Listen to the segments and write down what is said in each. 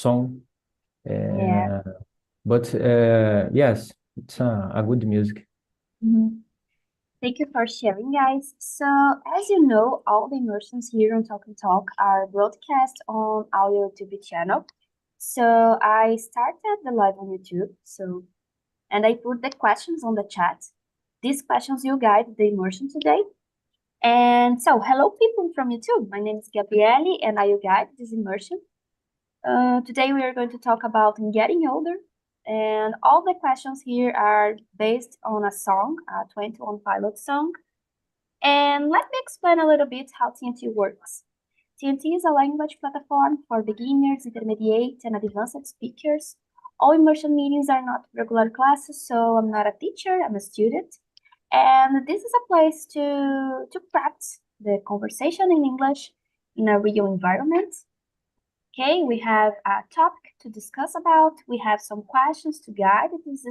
song. Yeah. But yes, it's a good music. Mhm. Thank you for sharing, guys. So, as you know, all the immersions here on Talk and Talk are broadcast on our YouTube channel. So, I started the live on YouTube. And I put the questions on the chat. These questions will guide the immersion today. And so, hello, people from YouTube. My name is Gabriele, and I will guide this immersion. Today, we are going to talk about getting older. And all the questions here are based on a song, a 21 Pilot song. And let me explain a little bit how TNT works. TNT is a language platform for beginners, intermediate, and advanced speakers. All immersion meetings are not regular classes, so I'm not a teacher, I'm a student. And this is a place to practice the conversation in English in a real environment. Okay, we have a topic to discuss about, we have some questions to guide this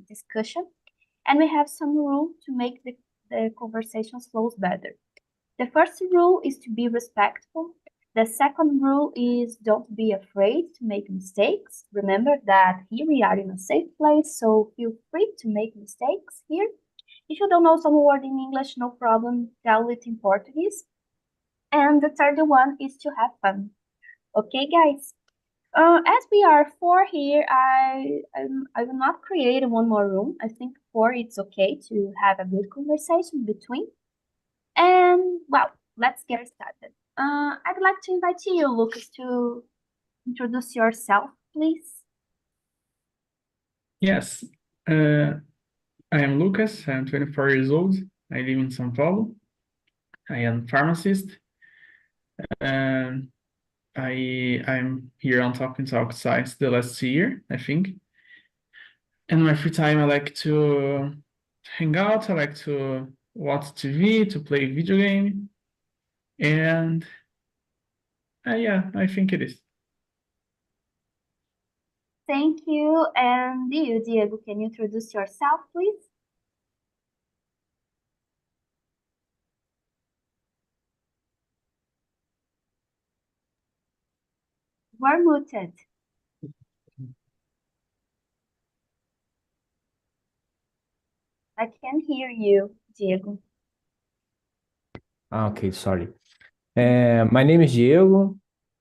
discussion, and we have some rules to make the conversations flows better. The first rule is to be respectful. The second rule is don't be afraid to make mistakes. Remember that here we are in a safe place, so feel free to make mistakes here. If you don't know some word in English, no problem, tell it in Portuguese. And the third one is to have fun. Okay, guys. As we are four here, I will not create one more room. I think four it's okay to have a good conversation between. And well, let's get started. I'd like to invite you, Lucas, to introduce yourself, please. Yes, I am Lucas. I am 24 years old. I live in São Paulo. I am pharmacist. Um, I'm here on Talk and Talk since the last year, I think. And my free time, I like to hang out. I like to watch TV, to play video game, and yeah, I think it is. Thank you. And you, Diego, can you introduce yourself, please? We're muted. I can hear you, Diego. Okay, sorry. My name is Diego.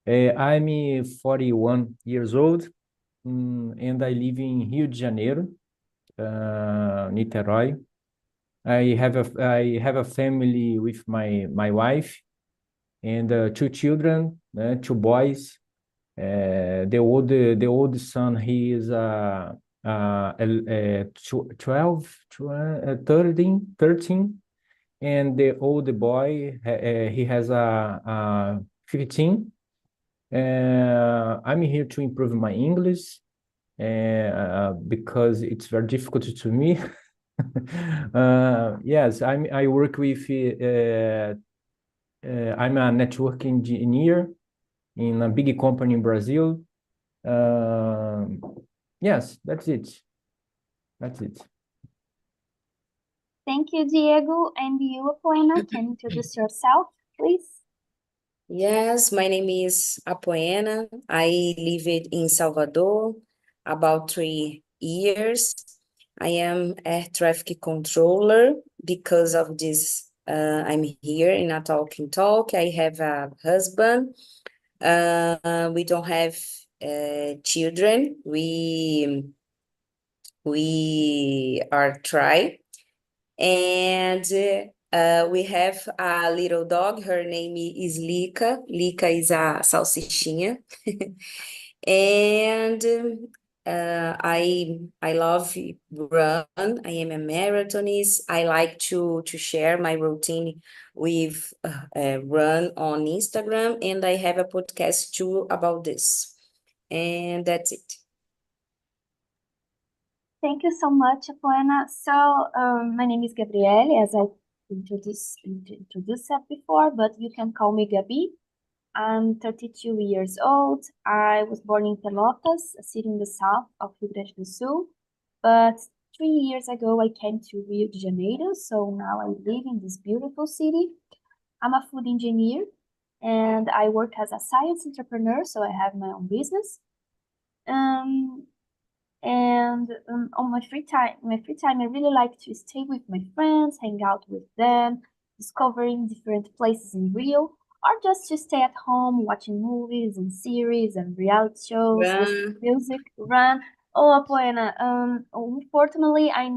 I'm 41 years old, and I live in Rio de Janeiro, Niterói. I have a family with my wife and two children, two boys. The old son, he is 12, 13, and the old boy, he has a 15. I'm here to improve my English because it's very difficult to me. Yes, I work with, I'm a network engineer in a big company in Brazil. Yes, that's it. That's it. Thank you, Diego. And you, Apoena, can you introduce yourself, please? Yes, my name is Apoena. I live in Salvador about 3 years. I am air traffic controller. Because of this, I'm here in a talking talk. I have a husband. We don't have children. We are try, and we have a little dog. Her name is Lika. Lika is a salsichinha. And I love run. I am a marathonist. I like to share my routine with run on Instagram, and I have a podcast too about this. And that's it. Thank you so much, Apoena. So, my name is Gabriele, as I introduced that before, but you can call me Gabi. I'm 32 years old. I was born in Pelotas, a city in the south of Rio Grande do Sul. But 3 years ago, I came to Rio de Janeiro, so now I live in this beautiful city. I'm a food engineer, and I work as a science entrepreneur, so I have my own business. Um, and on my free time, I really like to stay with my friends, hang out with them, discovering different places in Rio, or just to stay at home watching movies and series and reality shows, listen to Run. music, run. Oh, Apoena, unfortunately, I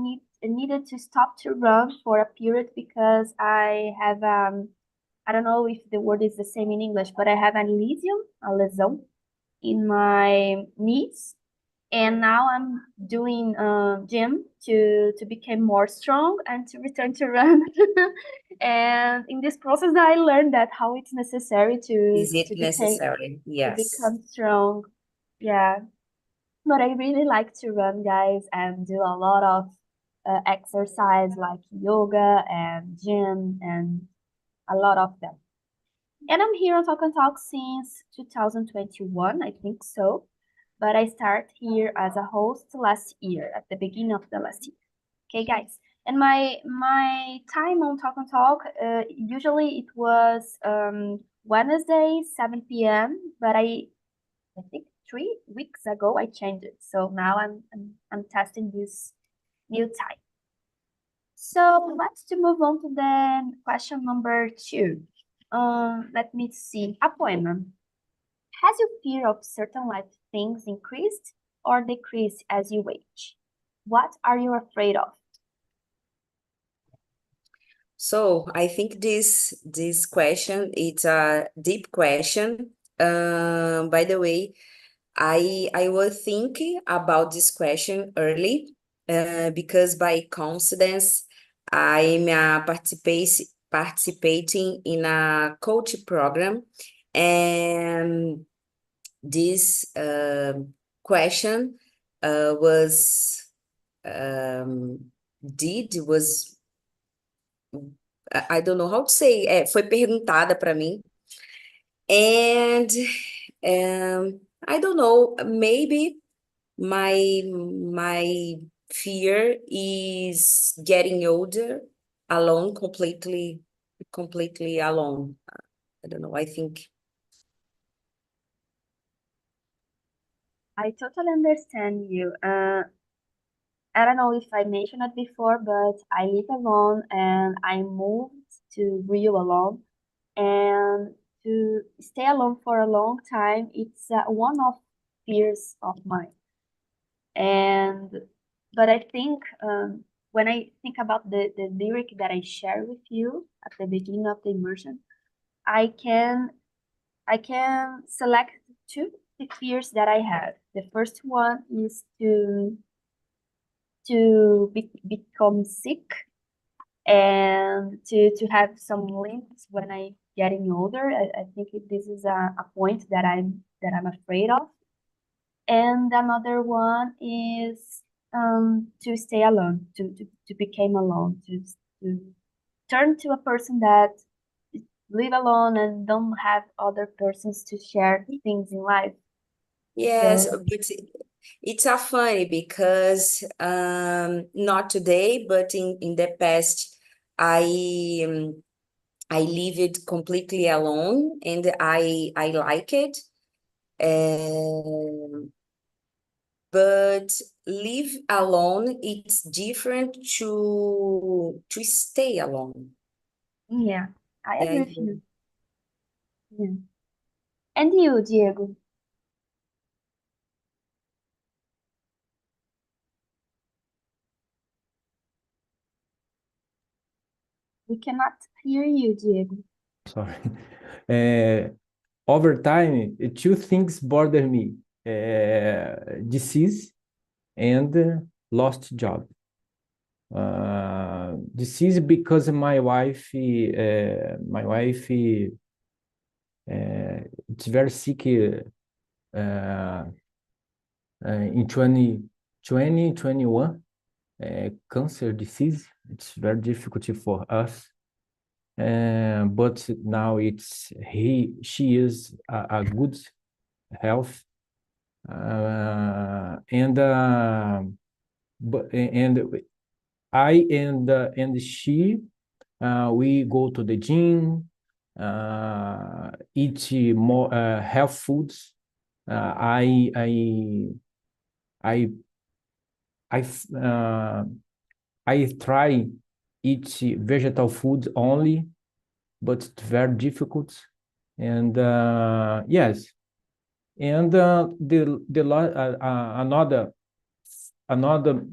needed to stop to run for a period because I have I don't know if the word is the same in English, but I have a lesson in my knees, and now I'm doing gym to become more strong and to return to run. And in this process, I learned that how it's necessary Is it to become necessary? Yes. strong. Yeah, but I really like to run, guys, and do a lot of exercise like yoga and gym and a lot of them. And I'm here on Talk and Talk since 2021, I think so. But I start here as a host last year, at the beginning of the last year. Okay, guys. And my time on Talk and Talk, usually it was Wednesday, 7 p.m. But I think 3 weeks ago I changed it. So now I'm testing this new time. So let's to move on to the question number 2. Let me see. Apoena, has your fear of certain life things increased or decreased as you age? What are you afraid of? So I think this question, it's a deep question. By the way, I was thinking about this question early, because by coincidence, I'm participating in a coach program, and this question was was I don't know how to say, foi perguntada para mim, and I don't know, maybe my fear is getting older alone, completely alone. I don't know, I think. I totally understand you. I don't know if I mentioned it before, but I live alone and I moved to Rio alone. And to stay alone for a long time, it's one of fears of mine. And but I think when I think about the lyric that I share with you at the beginning of the immersion, I can I can select two the fears that I have. The first one is become sick and to have some limbs when I getting older. I think this is a point that I'm afraid of. And another one is to stay alone, to become alone, to turn to a person that live alone and don't have other persons to share things in life. Yes, So but it's a funny because not today, but in the past, I lived completely alone, and I like it. Um, but live alone, it's different to stay alone. yeah, I Yeah, agree with you. Yeah. And you, Diego? We cannot hear you, Diego. Sorry. Over time, two things bother me: disease and lost job. Disease because my wife, it's very sick in 2021, cancer disease. It's very difficult for us. But now she is a good health, and and she, we go to the gym, eat more health foods, I I f- uh, I try eat vegetable food only, but it's very difficult. And yes, and another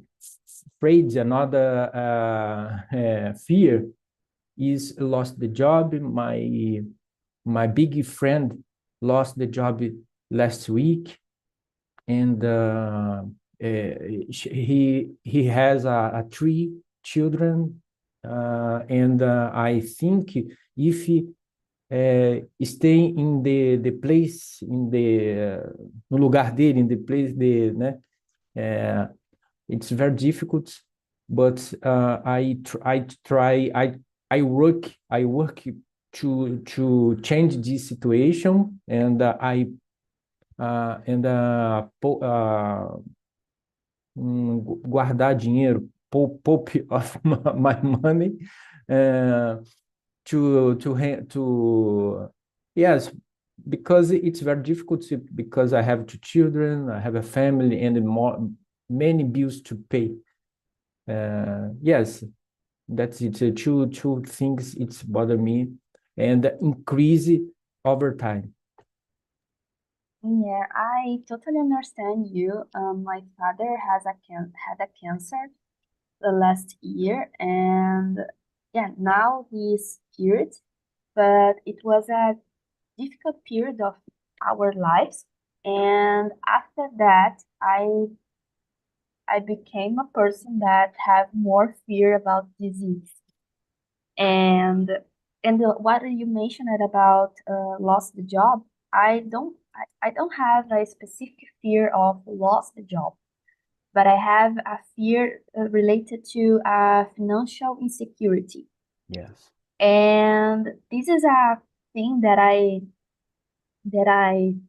phrase, another fear is lost the job. My big friend lost the job last week, and he has three children, and I think if he stay in the place, no lugar dele, in the place de, né? It's very difficult, but I work to change this situation, and guardar dinheiro, pop of my money, uh, to yes, because it's very difficult because I have two children, I have a family, and many bills to pay. Yes, that's it. Two things it's bother me, and increase over time. Yeah, I totally understand you. My father had a cancer the last year, and yeah, now he's cured. But it was a difficult period of our lives, and after that, I became a person that have more fear about disease. And what you mentioned about lost the job, I don't have a specific fear of lost the job, but I have a fear related to financial insecurity. Yes. And this is a thing that I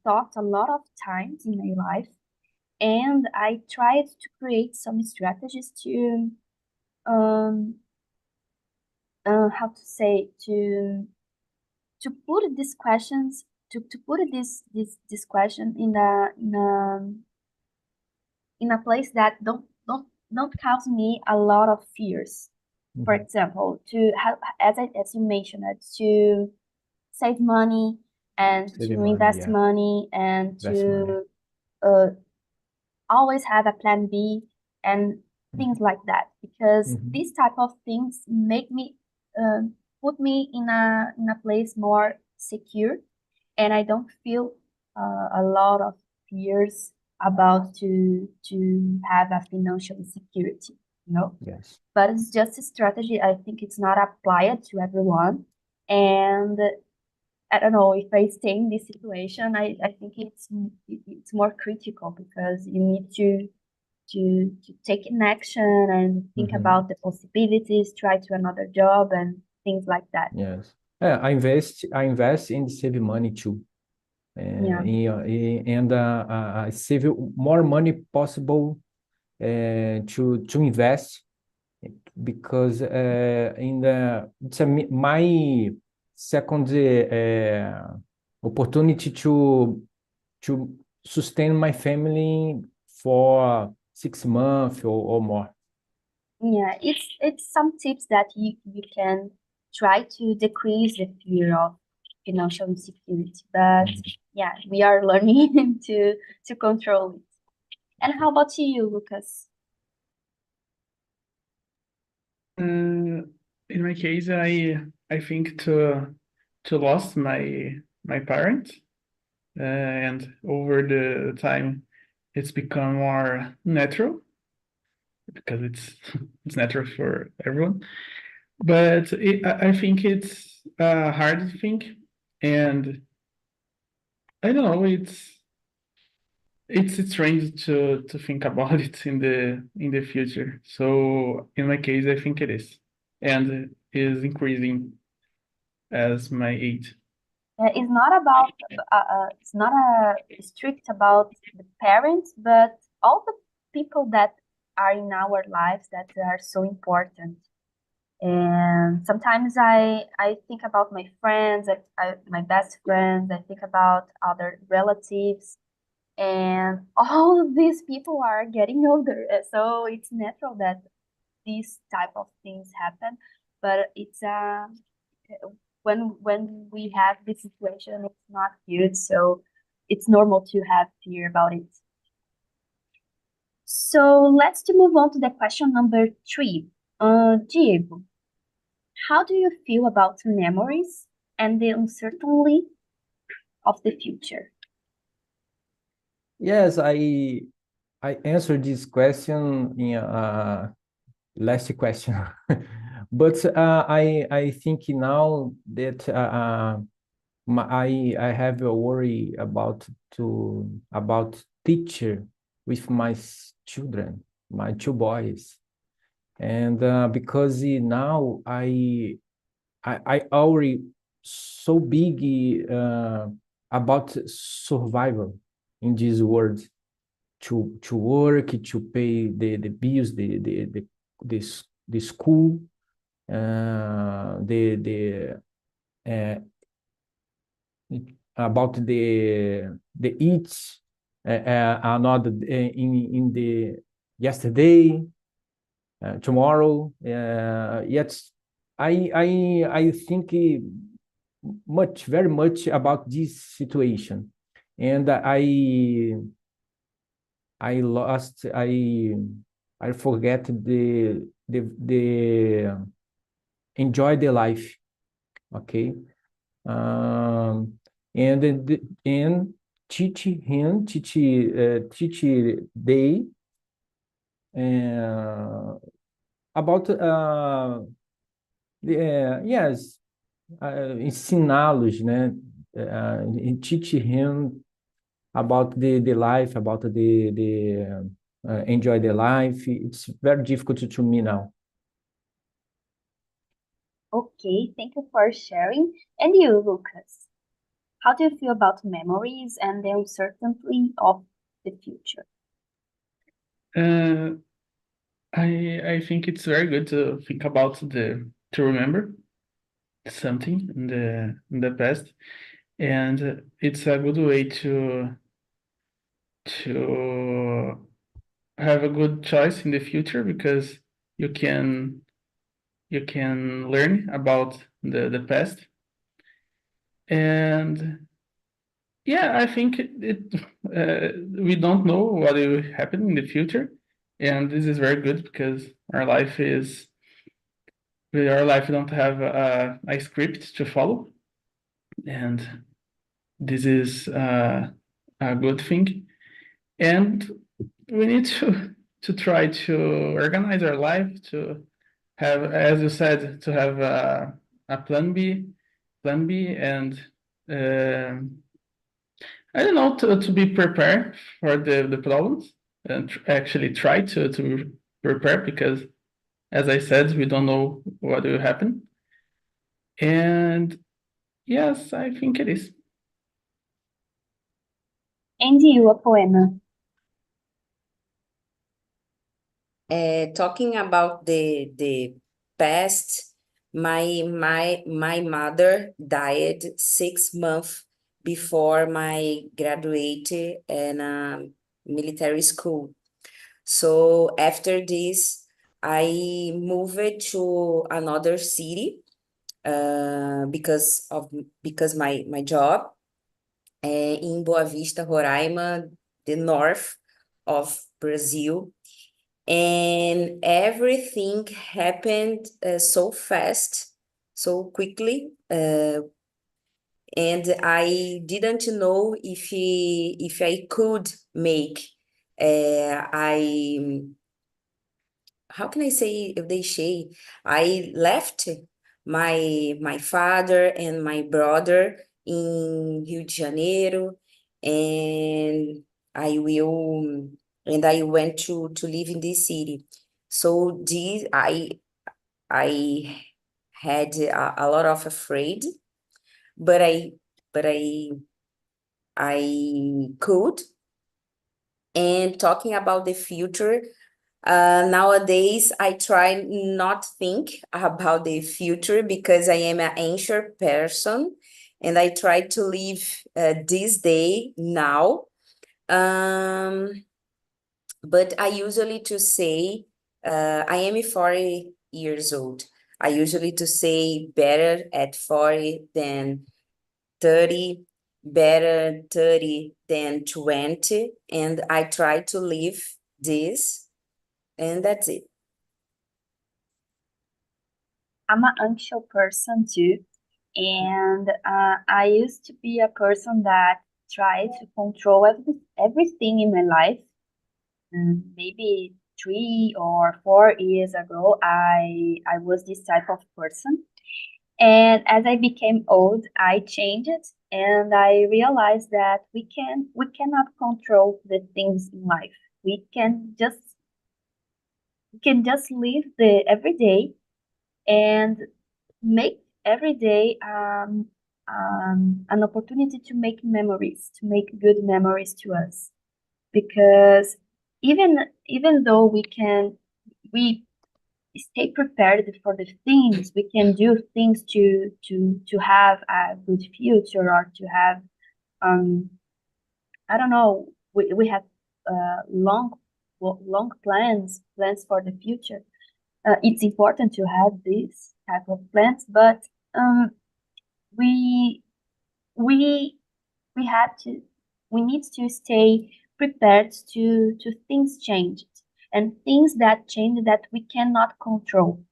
thought a lot of times in my life, and I tried to create some strategies to um how to say to put these questions to put this question in a place that don't cause me a lot of fears. For Mhm. example, to have as you mentioned to save money and to Saving money, invest yeah, money and invest money. to uh, always have a plan B and things Mhm. like that, because Mhm. these type of things make me uh, put me in a place more secure, and I don't feel a lot of fears about to have a financial security, you know. Yes. But it's just a strategy. I think it's not applied to everyone, and I don't know if I stay in this situation. I think it's more critical because you need to take an action and think Mhm. about the possibilities, try to another job and things like that. Yes. Yeah, I invest in saving money too. Yeah. And I save more money possible to invest, because in the it's my second opportunity to sustain my family for 6 months or more. Yeah, it's some tips that you can try to decrease the fear of financial insecurity. But Mhm. yeah, we are learning to control it. And how about you, Lucas? In my case, I think to lost my parents, and over the time, it's become more natural because it's it's natural for everyone. But I think it's a hard thing, and I don't know, it's strange to think about it in the future. So in my case, I think it is, and is increasing as my age. It's not about it's not strict about the parents, but all the people that are in our lives that are so important. And sometimes I think about my friends, my best friends. I think about other relatives, And all these people are getting older, so it's natural that these type of things happen. But it's when we have this situation, it's not good, so it's normal to have fear about it. So let's to move on to the question number 3. Diego, how do you feel about memories and the uncertainty of the future? Yes, I answered this question in last question, but I think now that I have a worry about teacher with my children, my two boys, and because now I already so big about survival in this world, to work, to pay the bills, the school, the uh, about the eats, another in the yesterday, tomorrow. Yet I think very much about this situation, and I forget the enjoy the life. Okay. Um, and teach they about yes, ensiná-los, né? Teach him about the life, about the enjoy the life. It's very difficult to me now. Okay, thank you for sharing. And you, Lucas, how do you feel about memories and the uncertainty of the future? Uh, I think it's very good to think about to remember something in the past, and it's a good way to have a good choice in the future, because you can learn about the past. And yeah, I think we don't know what will happen in the future, and this is very good because our life don't have a script to follow, and this is a good thing. And we need to try to organize our life, to have, as you said, to have a plan B, and I don't know, to be prepared for the problems, and actually try to prepare, because as I said, we don't know what will happen. And yes, I think it is. And you, a poema. Talking about the past, my mother died 6 months before my graduate in military school. So after this, I moved to another city because my job in Boa Vista, Roraima, the north of Brazil. And everything happened so fast, so quickly, and I didn't know if I could make. I How can I say, eu deixei? I left my father and my brother in Rio de Janeiro, and I will and I went to live in this city. So this I had a lot of afraid, but I could. And talking about the future, nowadays I try not think about the future because I am an anxious person, and I try to live this day now. But I usually to say, I am 40 years old. I usually to say better at 40 than 30, better 30 than 20, and I try to live this, and that's it. I'm an anxious person too, and I used to be a person that tried to control everything in my life. Maybe 3 or 4 years ago, I was this type of person. And as I became old, I changed it, and I realized that we cannot control the things in life. We can just live the every day and make every day an opportunity to make memories, to make good memories to us. Because even though we stay prepared for the things, we can do things to have a good future, or to have I don't know, we have long plans for the future. It's important to have these type of plans, but um, we we we had to we need to stay prepared to things change, and things that change that we cannot control.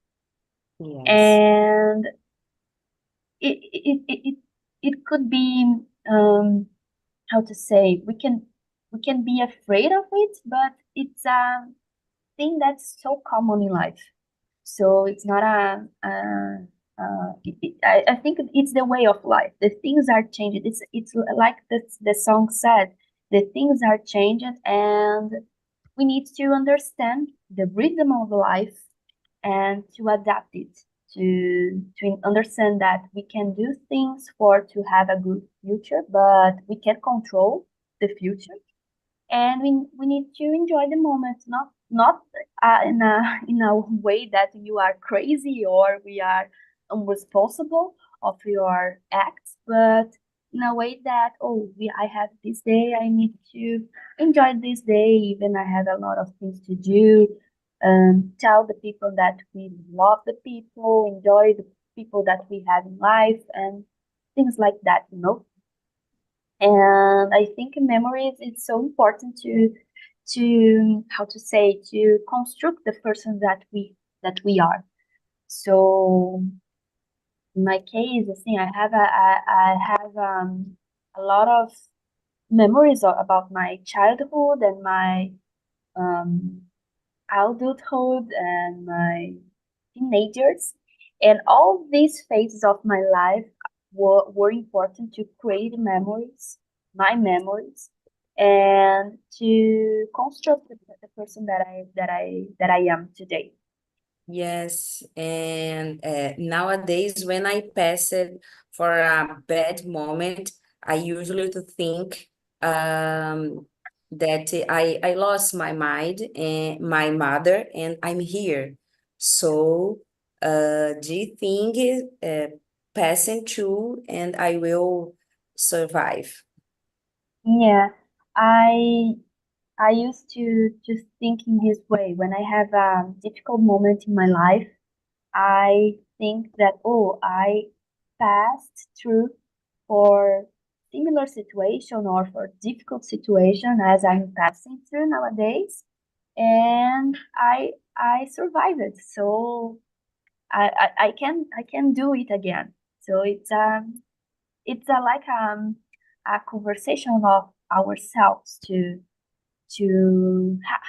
Yes. And it could be, how to say, we can be afraid of it, but it's a thing that's so common in life. So it's not I think it's the way of life. The things are changing. It's like the song said, the things are changing, and we need to understand the rhythm of life and to adapt it, to understand that we can do things for to have a good future, but we can't control the future, and we need to enjoy the moment, not in a way that you are crazy or we are unresponsible of your acts, but in a way that, oh, I have this day, I need to enjoy this day, even I have a lot of things to do. Tell the people that we love the people, enjoy the people that we have in life, and things like that. And I think memories is so important to how to say, to construct the person that we are. So in my case, I think I have a lot of memories about my childhood and my um, adulthood and my teenagers, and all these phases of my life were important to create memories, my memories, and to construct the person that I am today. Yes, and nowadays when I pass it for a bad moment, I usually to think that I lost my mind and my mother, and I'm here. So the thing is passing through, and I will survive. Yeah, I I used to think in this way when I have a difficult moment in my life. I think that, oh, I passed through for similar situation or for difficult situation as I'm passing through nowadays, and I survived it. So I can do it again. So it's like a conversation of ourselves to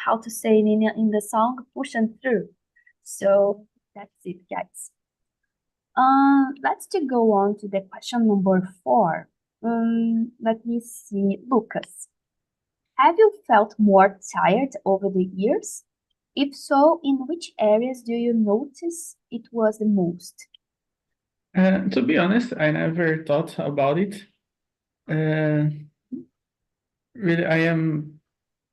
how to say it in the song, pushing through. So that's it, guys. Let's to go on to the question number 4. Let me see, Lucas. Have you felt more tired over the years? If so, in which areas do you notice it was the most? To be honest, I never thought about it. Really, I am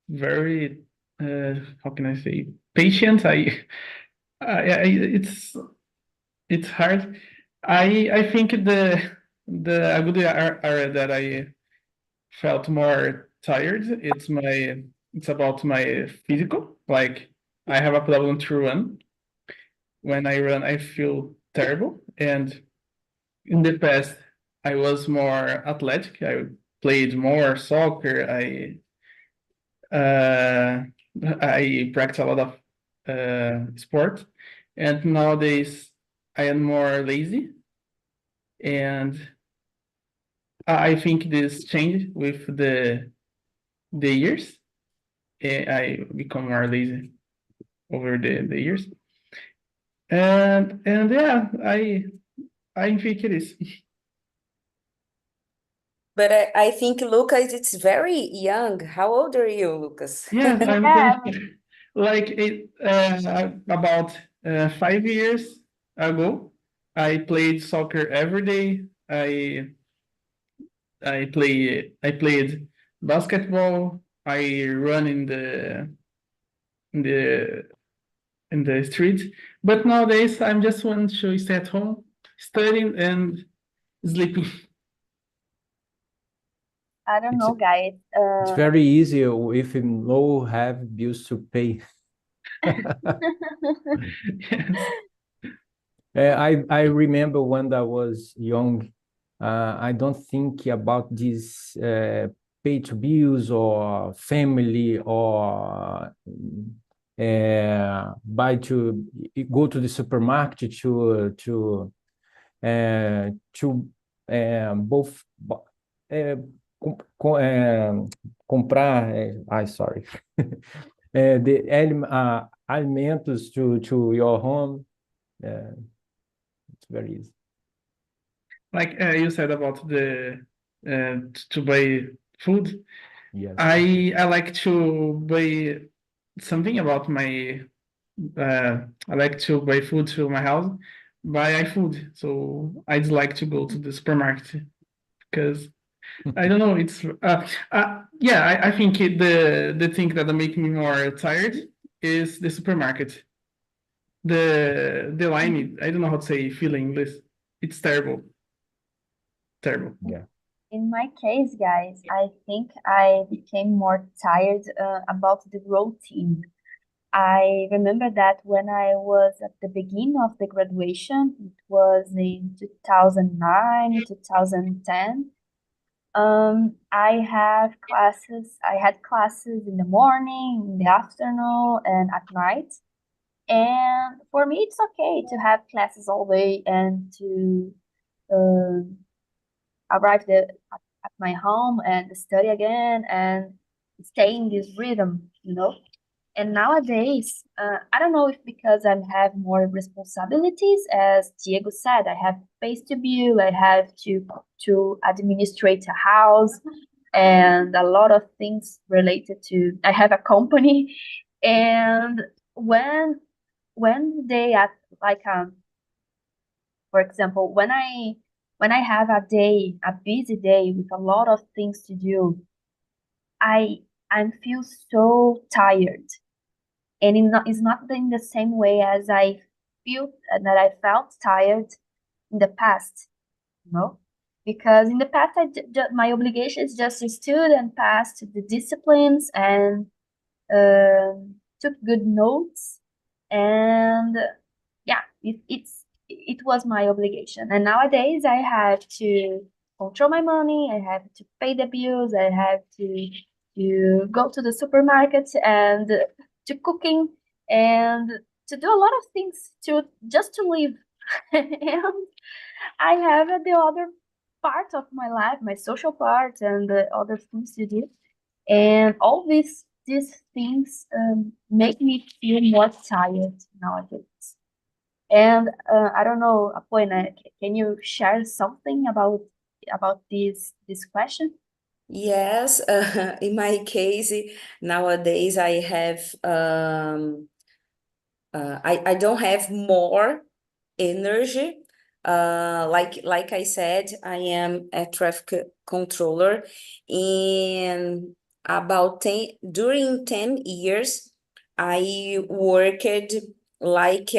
very, how can I say, patient. It's hard. I think the a good area that I felt more tired. It's about my physical. Like I have a problem to run. When I run, I feel terrible. And in the past, I was more athletic. I played more soccer. Uh, I practice a lot of sport. And nowadays, I am more lazy. And I think this changed with the years. I become more lazy over the years. And yeah, I think it is. But I think Lucas, it's very young. How old are you, Lucas? Yes, I'm Yeah, like about 5 years ago. I played soccer every day. I played basketball. I run in the in the street. But nowadays, I'm just want to stay at home, studying and sleeping. I don't It's know, guys. it's very easy if you no have bills to pay. Yes. I remember when I was young, I don't think about this pay to bills or family or buy to go to the supermarket to both uh, comprar sorry alimentos to your home. uh, it's very easy. Like you said about the to buy food. Yes. I like to buy something about my I like to buy food to my house, buy iFood. So I'd like to go to the supermarket because I don't know. It's yeah. I think the thing that make me more tired is the supermarket. The line. I don't know how to say feel in English. It's terrible. Terrible. Yeah. In my case, guys, I think I became more tired about the routine. I remember that when I was at the beginning of the graduation, it was in 2009, 2010. I had classes in the morning, in the afternoon, and at night. And for me, it's okay to have classes all day and to um arrive at my home and study again and stay in this rhythm, you know? And nowadays, I don't know if because I have more responsibilities, as Diego said, I have pays to bill, I have to administrate a house and a lot of things related to. I have a company, and when they at like for example, when I have a busy day with a lot of things to do, I I feel so tired, and it's not in the same way as I feel that I felt tired in the past, you know, because in the past my obligation is just to study and pass to the disciplines and took good notes, and yeah, it was my obligation. And nowadays I have to control my money, I have to pay the bills, I have to go to the supermarket and to cooking and to do a lot of things to just to live. And I have the other part of my life, my social part, and the other things to do. And all these things make me feel more tired nowadays. And I don't know, Apoena, can you share something about this question? Yes, in my case, nowadays I have I don't have more energy. Like I said, I am a traffic controller, and about 10 during 10 years, I worked like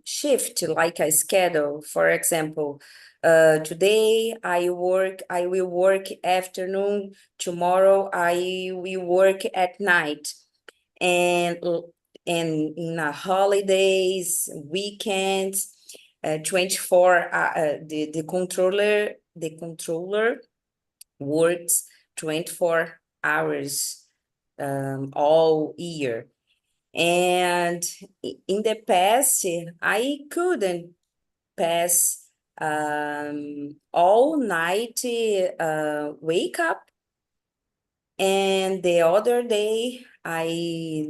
shift, like a schedule. For example, Today I will work afternoon. Tomorrow I will work at night. And in holidays, weekends, 24 the controller works 24 hours all year. And in the past, I couldn't pass all night wake up. And the other day, I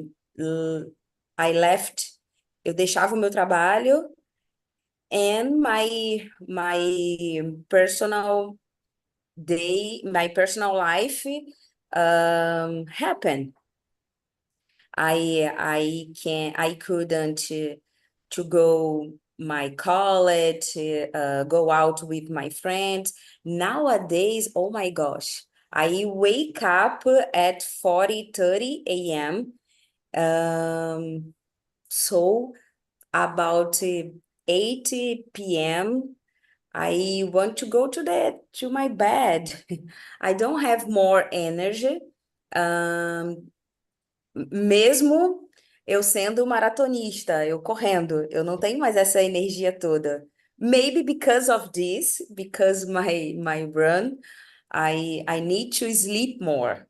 left, eu deixava o meu trabalho and my personal life happened. I couldn't to go my college, go out with my friends. Nowadays, oh my gosh, I wake up at 4:30 a.m. So about 8 p.m. I want to go to my bed. I don't have more energy. Mesmo eu sendo maratonista, eu correndo, eu não tenho mais essa energia toda. Maybe because of this, because my run, I need to sleep more.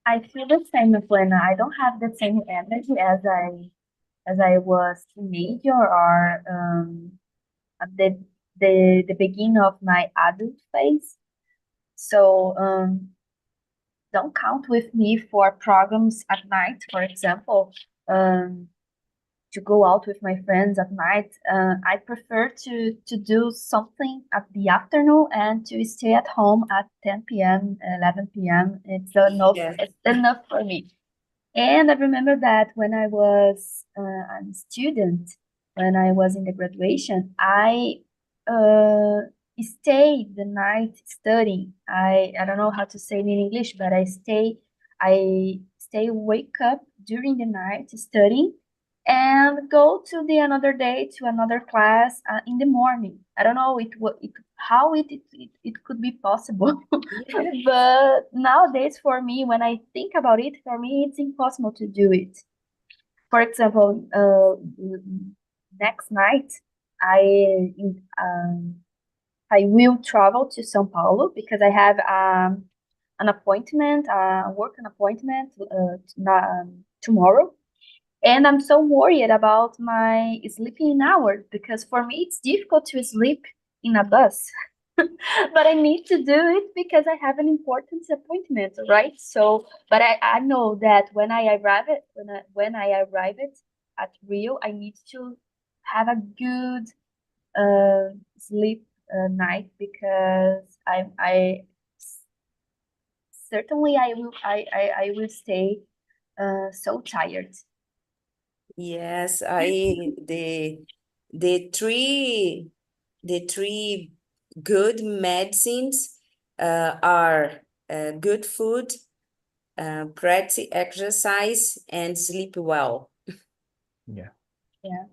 I feel the same when I don't have the same energy as I was teenager or at the beginning of my adult phase. So don't count with me for programs at night, for example. To go out with my friends at night. I prefer to do something at the afternoon and to stay at home at 10 p.m., 11 p.m. It's enough. Yeah. It's enough for me. And I remember that when I was a student, when I was in the graduation, I stayed the night studying. I don't know how to say it in English, but I stay wake up during the night studying and go to the another day to another class in the morning. I don't know how it could be possible. But nowadays, for me, when I think about it, for me, it's impossible to do it. For example, next night, I will travel to São Paulo because I have an appointment, an appointment tomorrow. And I'm so worried about my sleeping hours because for me it's difficult to sleep in a bus. But I need to do it because I have an important appointment, right? So, but I know that when I arrive at Rio, I need to have a good sleep night because I certainly I will stay so tired. Yes, the three good medicines are good food, practice exercise, and sleep well. Yeah. Yeah.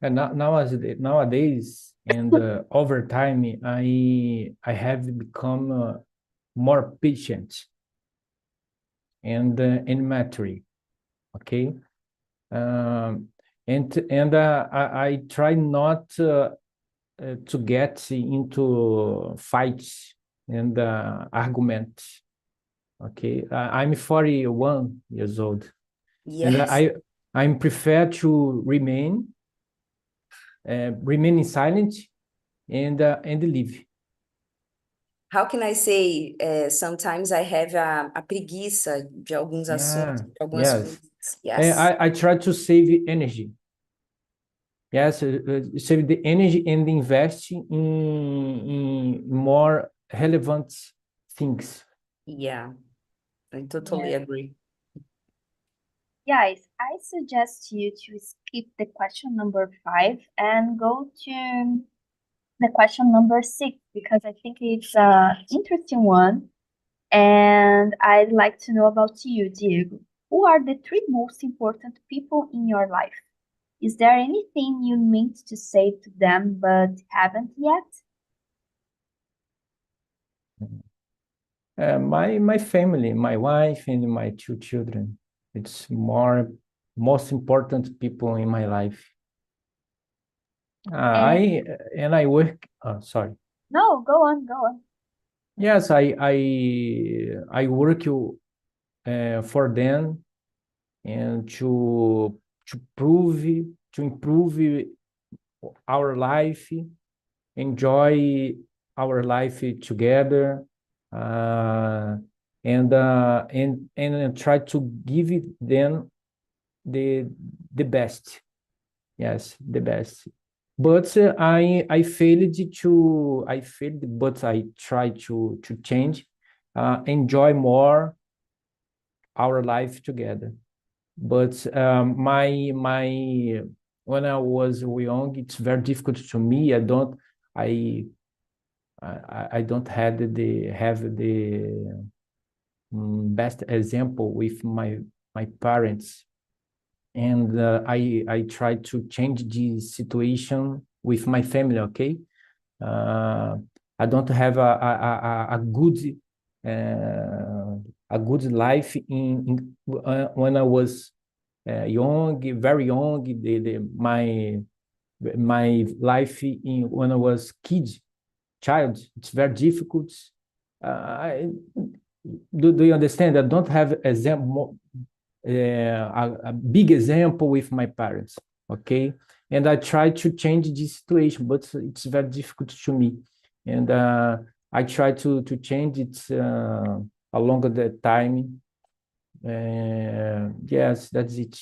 And nowadays and over time, I have become more patient and mature. Okay. I try not to get into fights and arguments. Okay, I'm 41 years old, and Yes. I prefer to remain in silence and live. How can I say? Sometimes I have a preguiça de alguns assuntos, de algumas Yes. coisas. Yes. I try to save energy. Yes, save the energy and invest in more relevant things. Yeah, I totally agree. Guys, I suggest you to skip the question number 5 and go to the question number 6 because I think it's an interesting one. And I'd like to know about you, Diego. Who are the 3 most important people in your life? Is there anything you meant to say to them but haven't yet? My family, my wife and my two children. It's most important people in my life. I work. Sorry. No, go on, go on. Yes, I work for them and to improve our life, enjoy our life together, uh, and try to give them the best. Yes, the best. But I failed, but I try to change, enjoy more our life together. But my when I was young, it's very difficult to me. I I don't have the best example with my parents, and I try to change the situation with my family. Okay, uh, I don't have a good life when I was young, very young. My life when I was child, it's very difficult. I, do you understand? I don't have example, a big example with my parents. Okay, and I try to change this situation, but it's very difficult to me. And I try to change it along the time. Yes, that's it.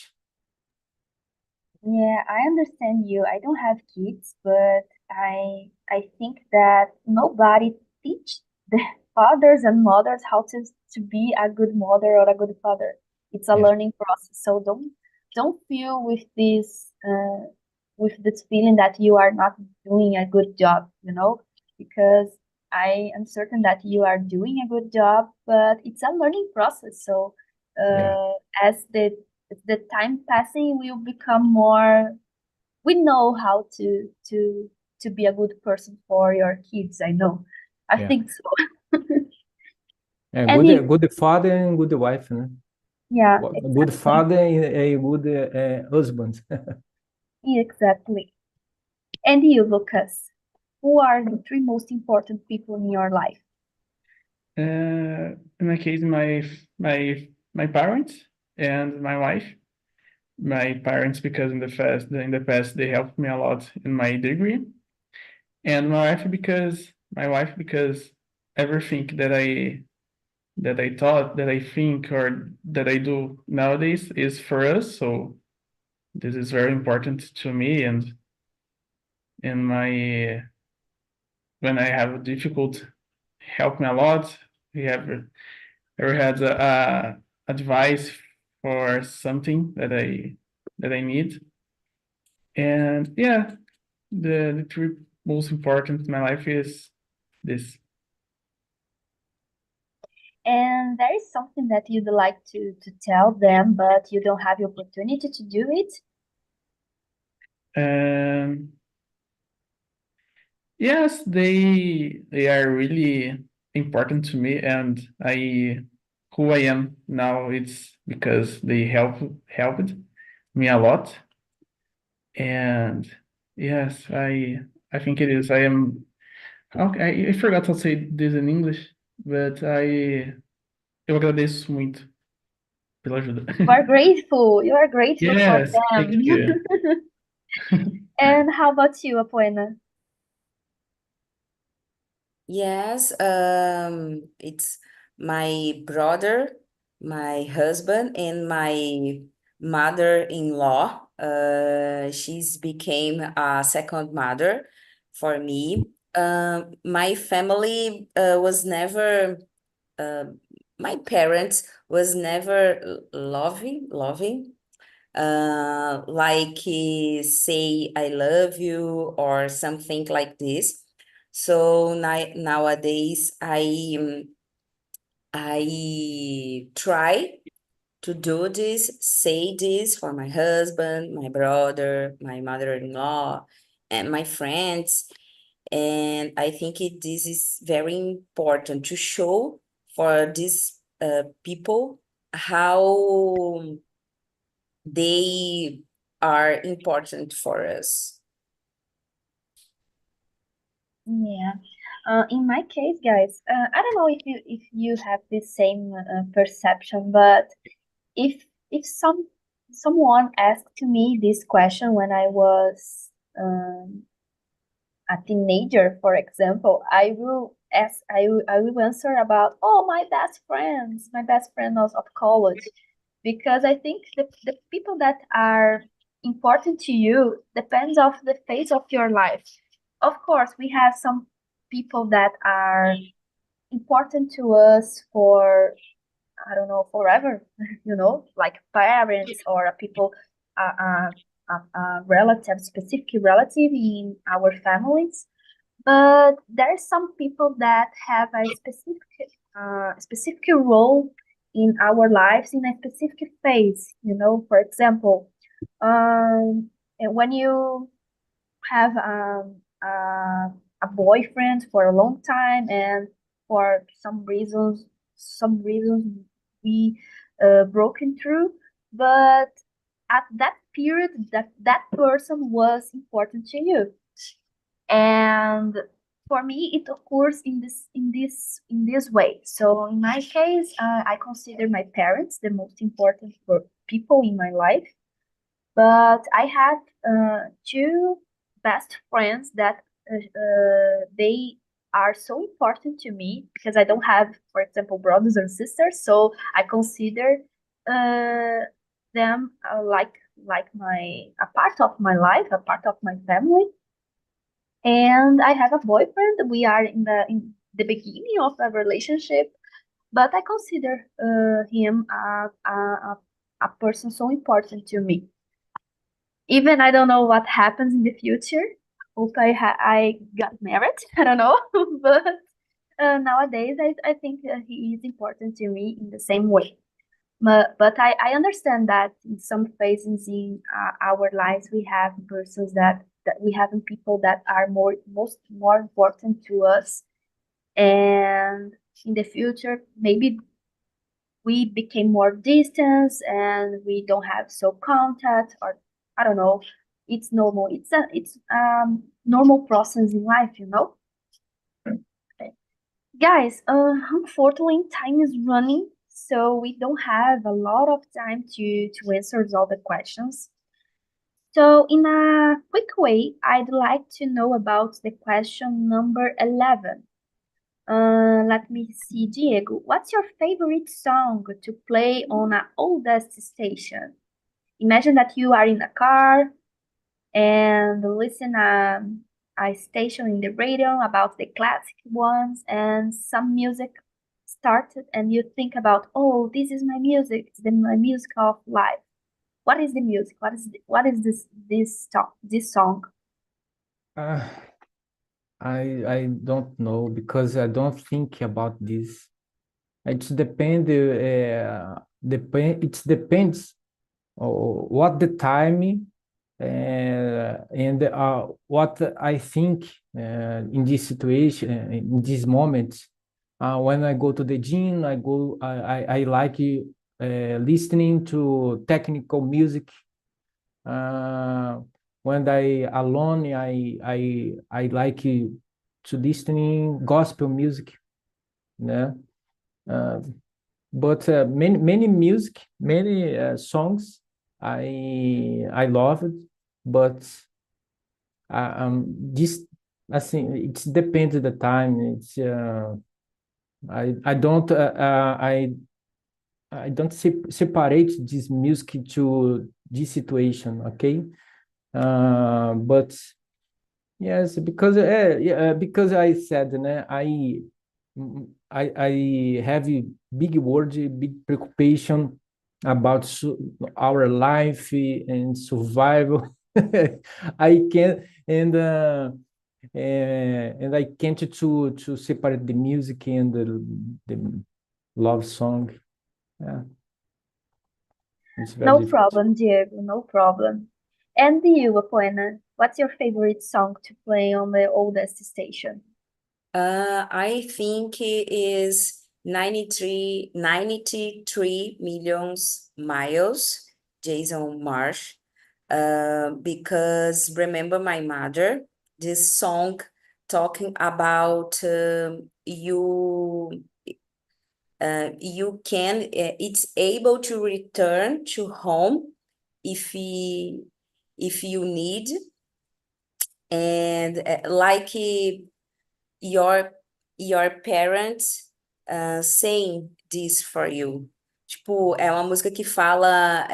Yeah, I understand you. I don't have kids, but I think that nobody teach the fathers and mothers how to be a good mother or a good father. It's a Yeah, learning process. So don't feel with this feeling that you are not doing a good job, because I am certain that you are doing a good job, but it's a learning process. So yeah, as the time passing, we will become more. We know how to be a good person for your kids. I know. I yeah. think so. And Good father and good wife, né? yeah, Good exactly, father and a good husband. exactly. And you, Lucas, who are the three most important people in your life? In my case, my parents and my wife. My parents, because in the past they helped me a lot in my degree, and my wife because everything that I thought, that I think, or that I do nowadays is for us. So this is very important to me, and in my when I have difficult, help me a lot. We have ever had advice for something that I need, and yeah, the three most important in my life is this. And there is something that you'd like to tell them, but you don't have the opportunity to do it. Um, yes, they are really important to me, and who I am now, it's because they helped me a lot. And yes, I think it is. I am okay. I forgot to say this in English, but eu agradeço muito pela ajuda. You are grateful for Yes, thank them. you. And how about you, Apoena? Yes, it's my brother, my husband, and my mother-in-law. She's became a second mother for me. My family was never, uh, my parents was never loving, like say I love you or something like this. So nowadays I try to do this, say this for my husband, my brother, my mother-in-law, and my friends. And I think this is very important to show for these people how they are important for us. Yeah. In my case, guys, I don't know if you have the same perception, but if someone asked me this question when I was a teenager, for example, I will answer about, oh, my best friend of college, because I think the people that are important to you depends of the phase of your life. Of course, we have some people that are important to us for, I don't know, forever, like parents or people, a relative, specific relative in our families. But there are some people that have a specific role in our lives in a specific phase. For example, when you have a boyfriend for a long time, and for some reasons we broken through, but at that period that person was important to you. And for me it occurs in this way. So in my case, I consider my parents the most important people in my life, but I have two best friends that they are so important to me, because I don't have, for example, brothers or sisters. So I consider them like a part of my life, a part of my family. And I have a boyfriend. We are in the beginning of a relationship, but I consider him a person so important to me. Even I don't know what happens in the future. Hope I got married. I don't know, but nowadays I think he is important to me in the same way. But I understand that in some phases in our lives we have persons that we have people that are more important to us, and in the future maybe we became more distant and we don't have so contact, or I don't know. It's normal. It's normal process in life. Guys, unfortunately time is running, so we don't have a lot of time to answer all the questions. So in a quick way, I'd like to know about the question number 11. Let me see, Diego. What's your favorite song to play on an oldest station? Imagine that you are in a car and listen a station in the radio about the classic ones, and some music started, and you think about, oh, this is my music. It's my music of life. What is the music? What is this song? Uh, I don't know, because I don't think about this. It depends what the time, and what I think in this situation, in this moment. When I go to the gym, I like listening to technical music. When I alone, I like to listening gospel music. Yeah. But many music, many songs I love it, but this, I think it depends the time. It's I don't I don't separate this music to this situation, okay? But yes, because yeah, because I said, né, I have a big worry, big preoccupation about our life and survival. I can and I can't to separate the music and the love song. Yeah. It's very No difficult. problem, Diego, no problem. And you, Apoena, what's your favorite song to play on the Oldest Station? I think it is 93 million miles, Jason Marsh. Because remember my mother, this song talking about you can it's able to return to home if you need, and like your parents saying this for you. Tipo, é uma música que fala,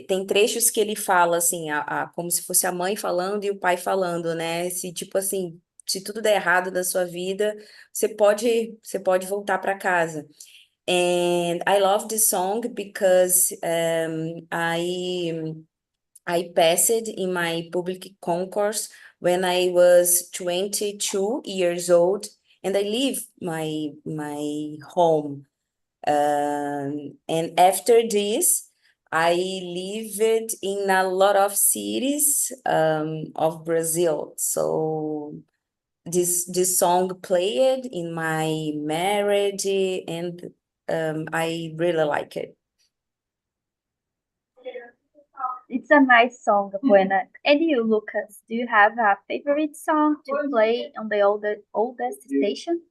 tem trechos que ele fala assim, como se fosse a mãe falando e o pai falando, né? Se tipo assim, se tudo der errado na sua vida, você pode voltar para casa. And I love this song because I passed in my public concourse when I was 22 years old, and I leave my home. And after this, I lived in a lot of cities of Brazil. So this song played in my marriage, and I really like it. It's a nice song, Apoena. And you, Lucas, do you have a favorite song to play on the Oldest Station?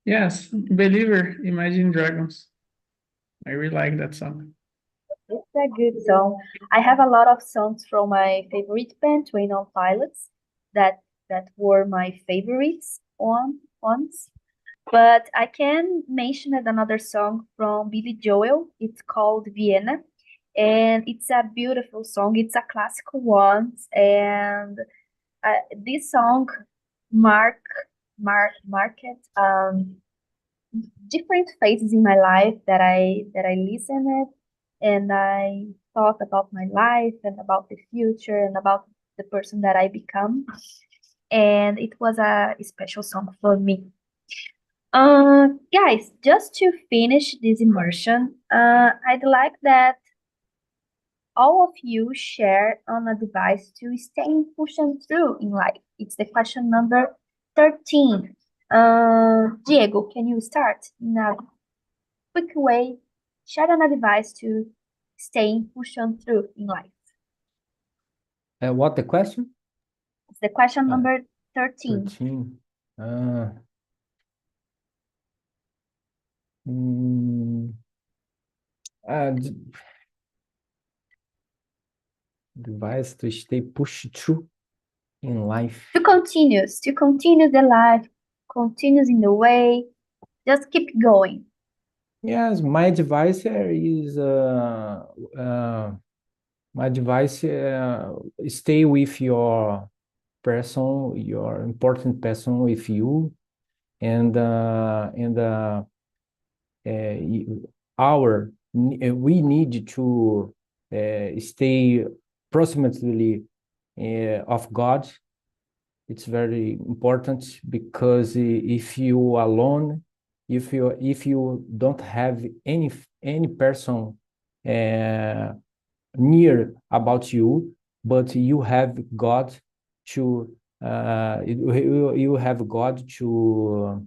Yes, Believer, Imagine Dragons. I really like that song. It's a good song. I have a lot of songs from my favorite band, Twin on Pilots, that were my favorites ones. But I can mention another song from Billy Joel. It's called Vienna, and it's a beautiful song. It's a classical one, and this song marked different phases in my life that I listened it, and I thought about my life and about the future and about the person that I become. And it was a special song for me. Guys, just to finish this immersion, I'd like that all of you share on a device to stay pushed through in life. It's the question number 13. Diego, can you start in a quick way? Share on a device to stay pushed through in life. What the question? It's the question number 13. 13. Device to stay pushed through in life. To continue the life, continues in the way, just keep going. Yes, my device here is my device stay with your person, your important person with you, and we need to stay approximately of God. It's very important because if you alone, if you don't have any person near about you, but you have God to you have God to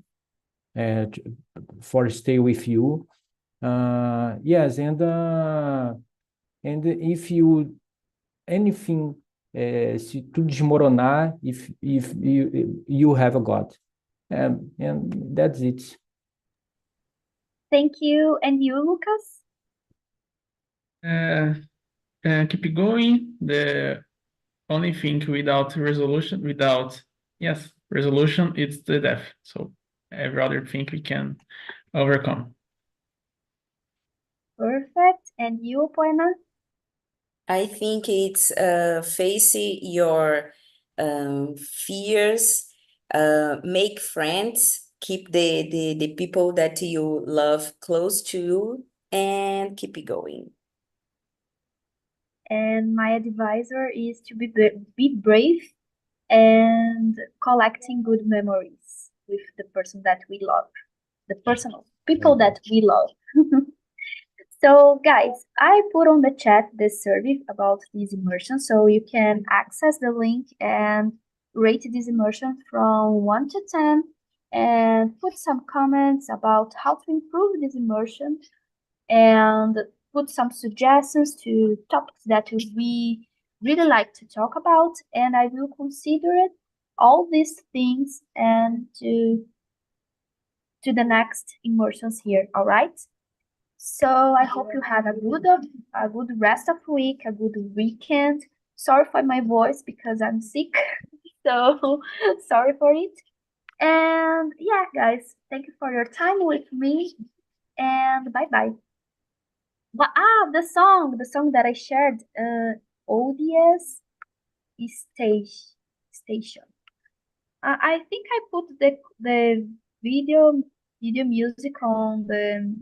for stay with you. Yes, and if you anything se tudo desmoronar, if you have a God, and that's it. Thank you. And you, Lucas? Keep going. The only thing without resolution, it's the death. So every other thing we can overcome. Perfect. And you, Poena? I think it's face your fears, make friends, keep the people that you love close to you, and keep it going. And my advisor is to be brave and collecting good memories with the person that we love, the people that we love. So guys, I put on the chat the survey about this immersion, so you can access the link and rate this immersion from 1 to 10 and put some comments about how to improve this immersion and put some suggestions to topics that we really like to talk about, and I will consider it all these things and to the next immersions here, all right? So I hope you have a good rest of the week, a good weekend. Sorry for my voice because I'm sick, so sorry for it. And yeah, guys, thank you for your time with me, and bye bye. But the song that I shared, Oldiest Station. I think I put the video music on the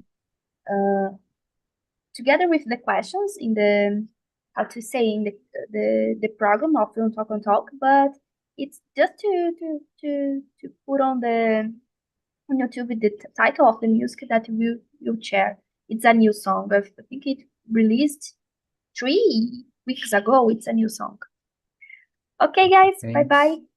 together with the questions in the how to say in the program of Film Talk and Talk, but it's just to put on the on YouTube the title of the music that we'll share. It's a new song. I think it released 3 weeks ago. It's a new song. Okay, guys. Thanks. Bye bye.